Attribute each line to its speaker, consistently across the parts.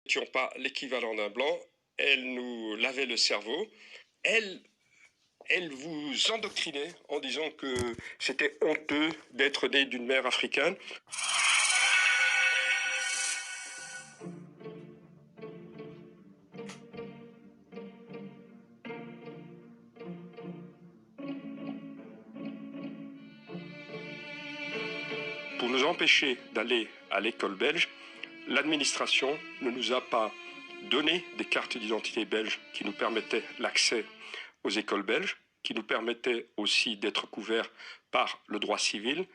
Speaker 1: n'étions pas l'équivalent d'un blanc, elle nous lavait le cerveau, elle vous endoctrinait en disant que c'était honteux d'être né d'une mère africaine. Pour nous empêcher d'aller à l'école belge, l'administration ne nous a pas donné des cartes d'identité belges qui nous permettaient l'accès aux écoles belges, qui nous permettaient aussi d'être couverts par le droit civil.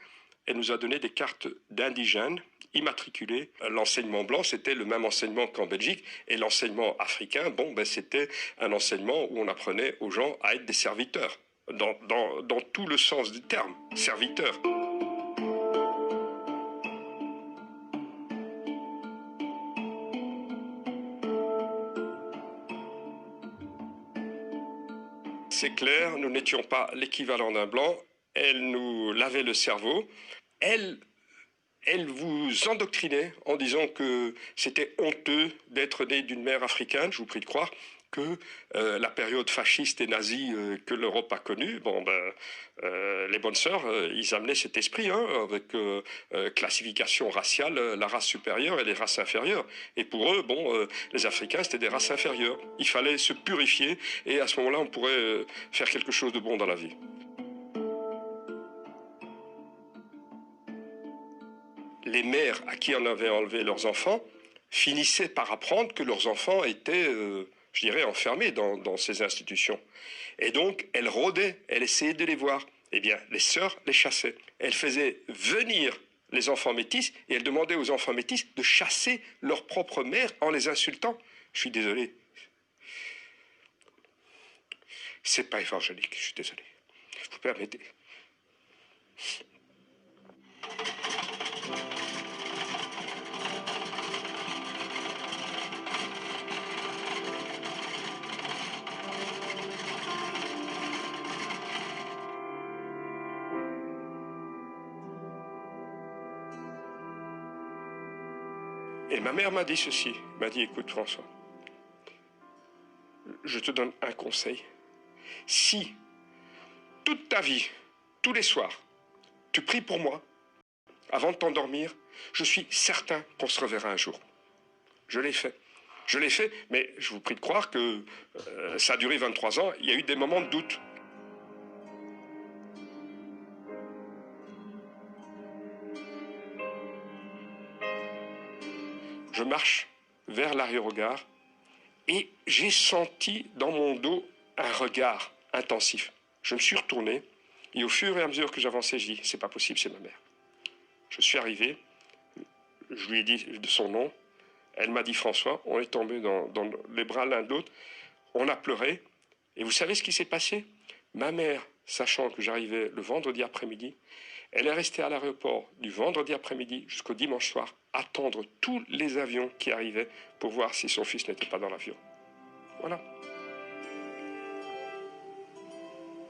Speaker 1: Elle nous a donné des cartes d'indigènes immatriculés. L'enseignement blanc, c'était le même enseignement qu'en Belgique, et l'enseignement africain, c'était un enseignement où on apprenait aux gens à être des serviteurs, dans tout le sens du terme, serviteurs. C'est clair, nous n'étions pas l'équivalent d'un blanc, elle nous lavait le cerveau, elle vous endoctrinait en disant que c'était honteux d'être né d'une mère africaine. Je vous prie de croire que la période fasciste et nazie que l'Europe a connue, les bonnes sœurs, ils amenaient cet esprit avec classification raciale, la race supérieure et les races inférieures. Et pour eux, les Africains, c'était des races inférieures. Il fallait se purifier et à ce moment-là, on pourrait faire quelque chose de bon dans la vie. Les mères à qui on avait enlevé leurs enfants finissaient par apprendre que leurs enfants étaient, enfermés dans ces institutions. Et donc, elles rôdaient, elles essayaient de les voir. Eh bien, les sœurs les chassaient. Elles faisaient venir les enfants métis et elles demandaient aux enfants métis de chasser leur propre mère en les insultant. Je suis désolé. C'est pas évangélique, je suis désolé. Vous permettez. Et ma mère m'a dit ceci, m'a dit, écoute François, je te donne un conseil. Si toute ta vie, tous les soirs, tu pries pour moi, avant de t'endormir, je suis certain qu'on se reverra un jour. Je l'ai fait. Je l'ai fait, mais je vous prie de croire que ça a duré 23 ans, il y a eu des moments de doute. Je marche vers l'arrière-regard et j'ai senti dans mon dos un regard intensif. Je me suis retourné et au fur et à mesure que j'avançais, je dis « c'est pas possible, c'est ma mère ». Je suis arrivé, je lui ai dit de son nom, elle m'a dit « François », on est tombé dans les bras l'un de l'autre, on a pleuré et vous savez ce qui s'est passé? Ma mère, sachant que j'arrivais le vendredi après-midi, elle est restée à l'aéroport du vendredi après-midi jusqu'au dimanche soir, attendre tous les avions qui arrivaient pour voir si son fils n'était pas dans l'avion. Voilà.